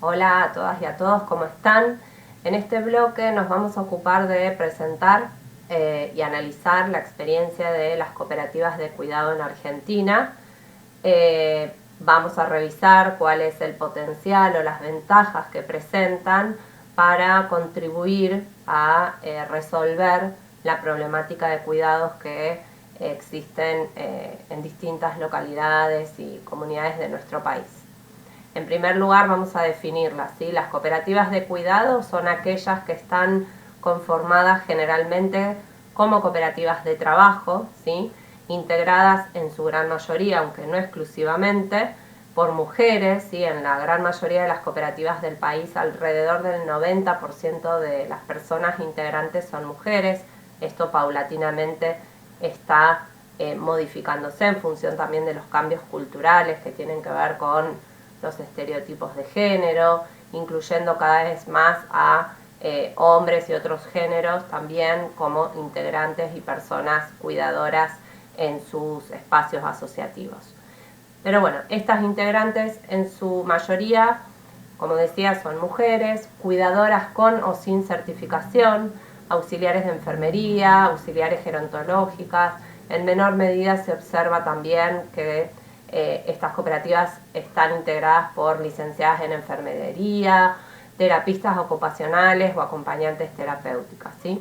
Hola a todas y a todos, ¿cómo están? En este bloque nos vamos a ocupar de presentar y analizar la experiencia de las cooperativas de cuidado en Argentina. Vamos a revisar cuál es el potencial o las ventajas que presentan para contribuir a resolver la problemática de cuidados que existen en distintas localidades y comunidades de nuestro país. En primer lugar vamos a definirlas, ¿sí? Las cooperativas de cuidado son aquellas que están conformadas generalmente como cooperativas de trabajo, ¿sí? Integradas en su gran mayoría, aunque no exclusivamente, por mujeres, ¿sí? En la gran mayoría de las cooperativas del país, alrededor del 90% de las personas integrantes son mujeres. Esto paulatinamente está modificándose en función también de los cambios culturales que tienen que ver con los estereotipos de género, incluyendo cada vez más a hombres y otros géneros también como integrantes y personas cuidadoras en sus espacios asociativos. Pero bueno, estas integrantes en su mayoría, como decía, son mujeres, cuidadoras con o sin certificación, auxiliares de enfermería, auxiliares gerontológicas. En menor medida se observa también que estas cooperativas están integradas por licenciadas en enfermería, terapistas ocupacionales o acompañantes terapéuticas, ¿sí?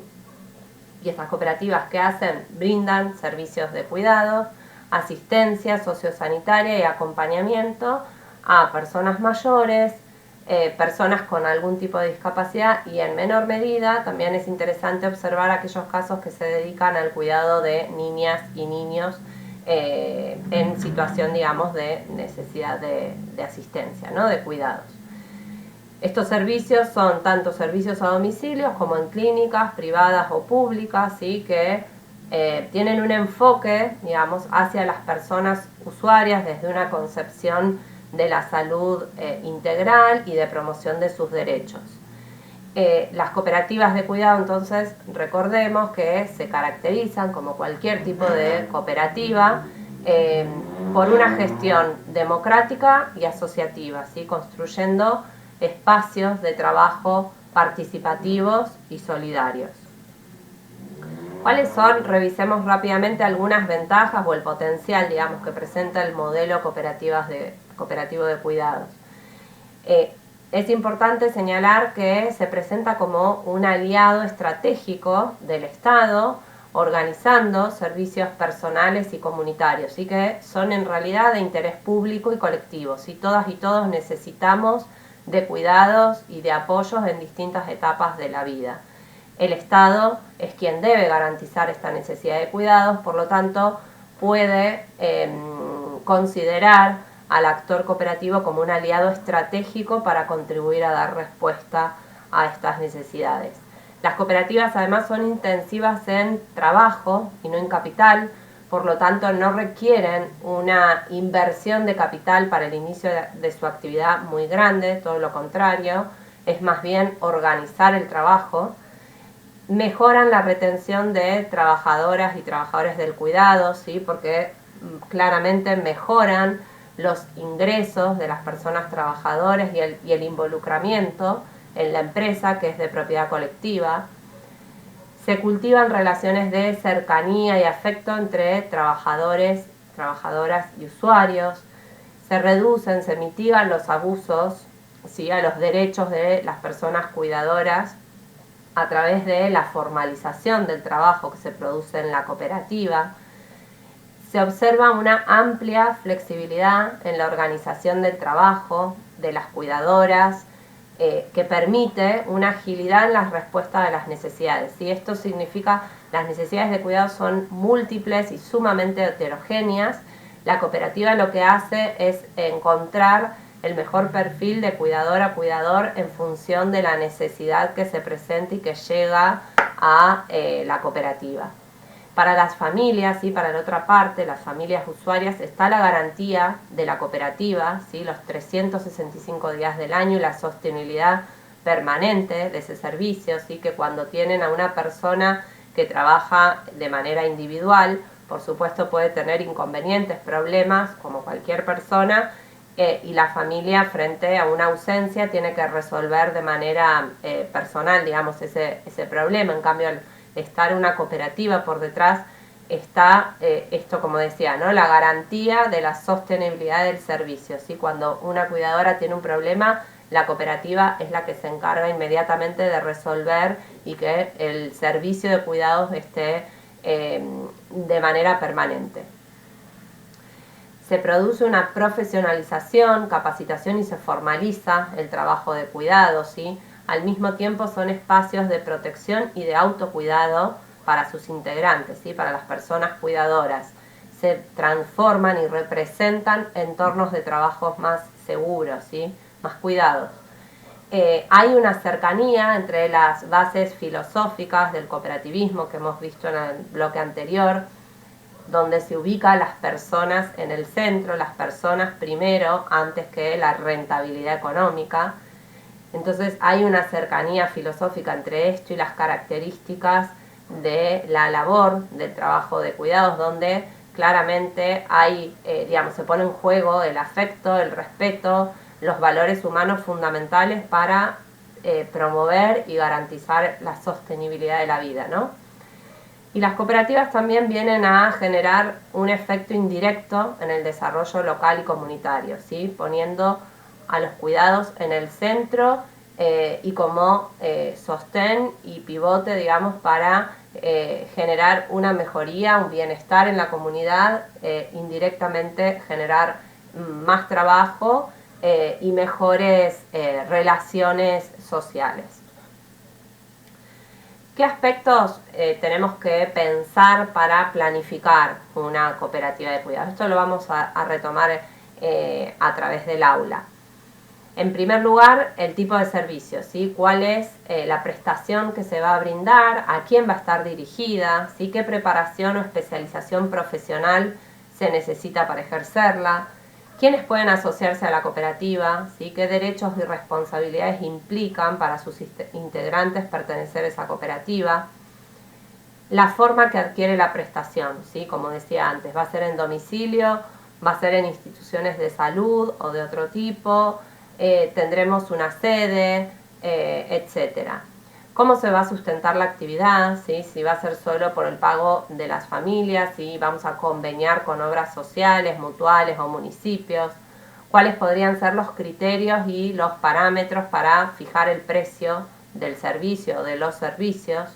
Y estas cooperativas, ¿qué hacen? Brindan servicios de cuidado, asistencia sociosanitaria y acompañamiento a personas mayores, personas con algún tipo de discapacidad, y en menor medida también es interesante observar aquellos casos que se dedican al cuidado de niñas y niños en situación, digamos, de necesidad de asistencia, ¿no? De cuidados. Estos servicios son tanto servicios a domicilio como en clínicas privadas o públicas, ¿sí? Que tienen un enfoque, digamos, hacia las personas usuarias desde una concepción de la salud integral y de promoción de sus derechos. Las cooperativas de cuidado, entonces, recordemos que se caracterizan, como cualquier tipo de cooperativa, por una gestión democrática y asociativa, ¿sí? Construyendo espacios de trabajo participativos y solidarios. ¿Cuáles son? Revisemos rápidamente algunas ventajas o el potencial, digamos, que presenta el modelo cooperativo de cuidados. Es importante señalar que se presenta como un aliado estratégico del Estado, organizando servicios personales y comunitarios, y que son en realidad de interés público y colectivo. ¿Sí? Todas y todos necesitamos de cuidados y de apoyos en distintas etapas de la vida. El Estado es quien debe garantizar esta necesidad de cuidados, por lo tanto puede considerar al actor cooperativo como un aliado estratégico para contribuir a dar respuesta a estas necesidades. Las cooperativas además son intensivas en trabajo y no en capital, por lo tanto no requieren una inversión de capital para el inicio de su actividad muy grande, todo lo contrario, es más bien organizar el trabajo. Mejoran la retención de trabajadoras y trabajadores del cuidado, ¿sí? Porque claramente mejoran los ingresos de las personas trabajadoras y el involucramiento en la empresa, que es de propiedad colectiva. Se cultivan relaciones de cercanía y afecto entre trabajadores, trabajadoras y usuarios. Se reducen, se mitigan los abusos, ¿sí? A los derechos de las personas cuidadoras a través de la formalización del trabajo que se produce en la cooperativa. Se observa una amplia flexibilidad en la organización del trabajo de las cuidadoras, que permite una agilidad en la respuesta a las necesidades. ¿Sí? Esto significa que las necesidades de cuidado son múltiples y sumamente heterogéneas. La cooperativa lo que hace es encontrar el mejor perfil de cuidador a cuidador en función de la necesidad que se presenta y que llega a la cooperativa. Para las familias, ¿sí? Para la otra parte, las familias usuarias, está la garantía de la cooperativa, ¿sí? Los 365 días del año y la sostenibilidad permanente de ese servicio, ¿sí? Que cuando tienen a una persona que trabaja de manera individual, por supuesto puede tener inconvenientes, problemas, como cualquier persona, y la familia frente a una ausencia tiene que resolver de manera personal, digamos, ese problema. En cambio, al estar una cooperativa por detrás, está esto, como decía, ¿no? La garantía de la sostenibilidad del servicio, ¿sí? Cuando una cuidadora tiene un problema, la cooperativa es la que se encarga inmediatamente de resolver y que el servicio de cuidados esté de manera permanente. Se produce una profesionalización, capacitación y se formaliza el trabajo de cuidado, ¿sí? Al mismo tiempo son espacios de protección y de autocuidado para sus integrantes, ¿sí? Para las personas cuidadoras. Se transforman y representan entornos de trabajo más seguros, ¿sí? Más cuidados. Hay una cercanía entre las bases filosóficas del cooperativismo que hemos visto en el bloque anterior, donde se ubica las personas en el centro, las personas primero, antes que la rentabilidad económica. Entonces hay una cercanía filosófica entre esto y las características de la labor del trabajo de cuidados, donde claramente hay, se pone en juego el afecto, el respeto, los valores humanos fundamentales para promover y garantizar la sostenibilidad de la vida, ¿no? Y las cooperativas también vienen a generar un efecto indirecto en el desarrollo local y comunitario, ¿sí? Poniendo a los cuidados en el centro y como sostén y pivote, digamos, para generar una mejoría, un bienestar en la comunidad, indirectamente generar más trabajo y mejores relaciones sociales. ¿Qué aspectos tenemos que pensar para planificar una cooperativa de cuidado? Esto lo vamos a retomar a través del aula. En primer lugar, el tipo de servicio, ¿sí? ¿Cuál es la prestación que se va a brindar? ¿A quién va a estar dirigida? ¿Sí? ¿Qué preparación o especialización profesional se necesita para ejercerla? ¿Quiénes pueden asociarse a la cooperativa? ¿Sí? ¿Qué derechos y responsabilidades implican para sus integrantes pertenecer a esa cooperativa? La forma que adquiere la prestación, ¿sí? Como decía antes, va a ser en domicilio, va a ser en instituciones de salud o de otro tipo, tendremos una sede, etcétera. ¿Cómo se va a sustentar la actividad? ¿Sí? Si va a ser solo por el pago de las familias, si vamos a conveniar con obras sociales, mutuales o municipios. ¿Cuáles podrían ser los criterios y los parámetros para fijar el precio del servicio o de los servicios?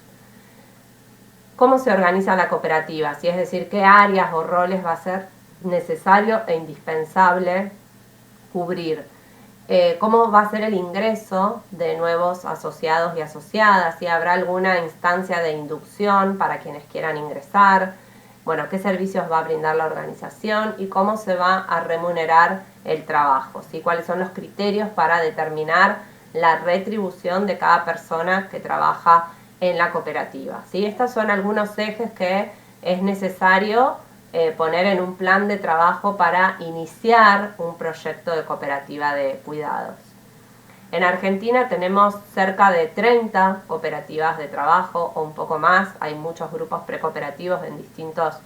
¿Cómo se organiza la cooperativa? ¿Sí? Es decir, ¿qué áreas o roles va a ser necesario e indispensable cubrir? ¿Cómo va a ser el ingreso de nuevos asociados y asociadas? ¿Si habrá alguna instancia de inducción para quienes quieran ingresar? Bueno, ¿qué servicios va a brindar la organización? ¿Y cómo se va a remunerar el trabajo? ¿Sí? ¿Cuáles son los criterios para determinar la retribución de cada persona que trabaja en la cooperativa? ¿Sí? Estos son algunos ejes que es necesario poner en un plan de trabajo para iniciar un proyecto de cooperativa de cuidados. En Argentina tenemos cerca de 30 cooperativas de trabajo o un poco más. Hay muchos grupos precooperativos en distintos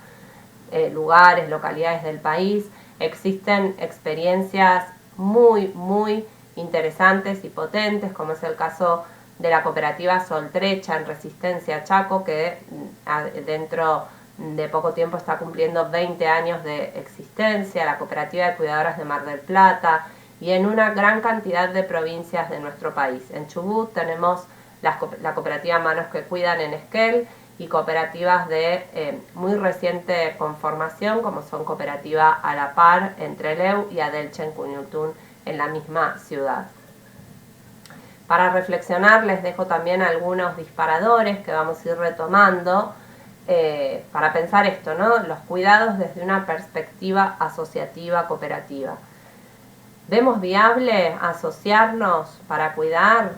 lugares, localidades del país. Existen experiencias muy interesantes y potentes, como es el caso de la cooperativa Soltrecha en Resistencia Chaco, que dentro de poco tiempo está cumpliendo 20 años de existencia, la cooperativa de cuidadoras de Mar del Plata y en una gran cantidad de provincias de nuestro país. En Chubut tenemos la cooperativa Manos que Cuidan en Esquel y cooperativas de muy reciente conformación, como son Cooperativa A la Par en Trelew y Adelche en Cuñutún en la misma ciudad. Para reflexionar les dejo también algunos disparadores que vamos a ir retomando para pensar esto, ¿no? Los cuidados desde una perspectiva asociativa cooperativa. ¿Vemos viable asociarnos para cuidar?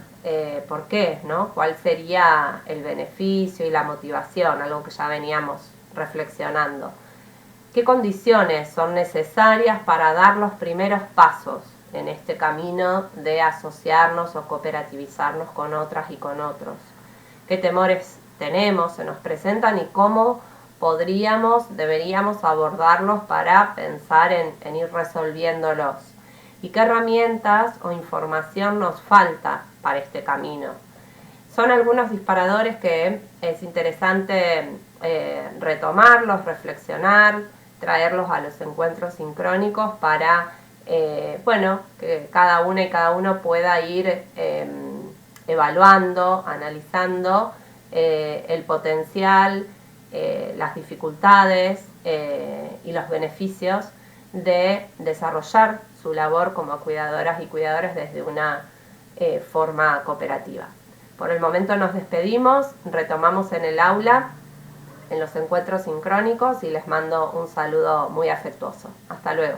¿Por qué? ¿No? ¿Cuál sería el beneficio y la motivación? Algo que ya veníamos reflexionando. ¿Qué condiciones son necesarias para dar los primeros pasos en este camino de asociarnos o cooperativizarnos con otras y con otros? ¿Qué temores tenemos, se nos presentan y cómo deberíamos abordarlos para pensar en ir resolviéndolos? y qué herramientas o información nos falta para este camino. Son algunos disparadores que es interesante retomarlos, reflexionar, traerlos a los encuentros sincrónicos para que cada una y cada uno pueda ir evaluando, analizando el potencial, las dificultades y los beneficios de desarrollar su labor como cuidadoras y cuidadores desde una forma cooperativa. Por el momento nos despedimos, retomamos en el aula, en los encuentros sincrónicos, y les mando un saludo muy afectuoso. Hasta luego.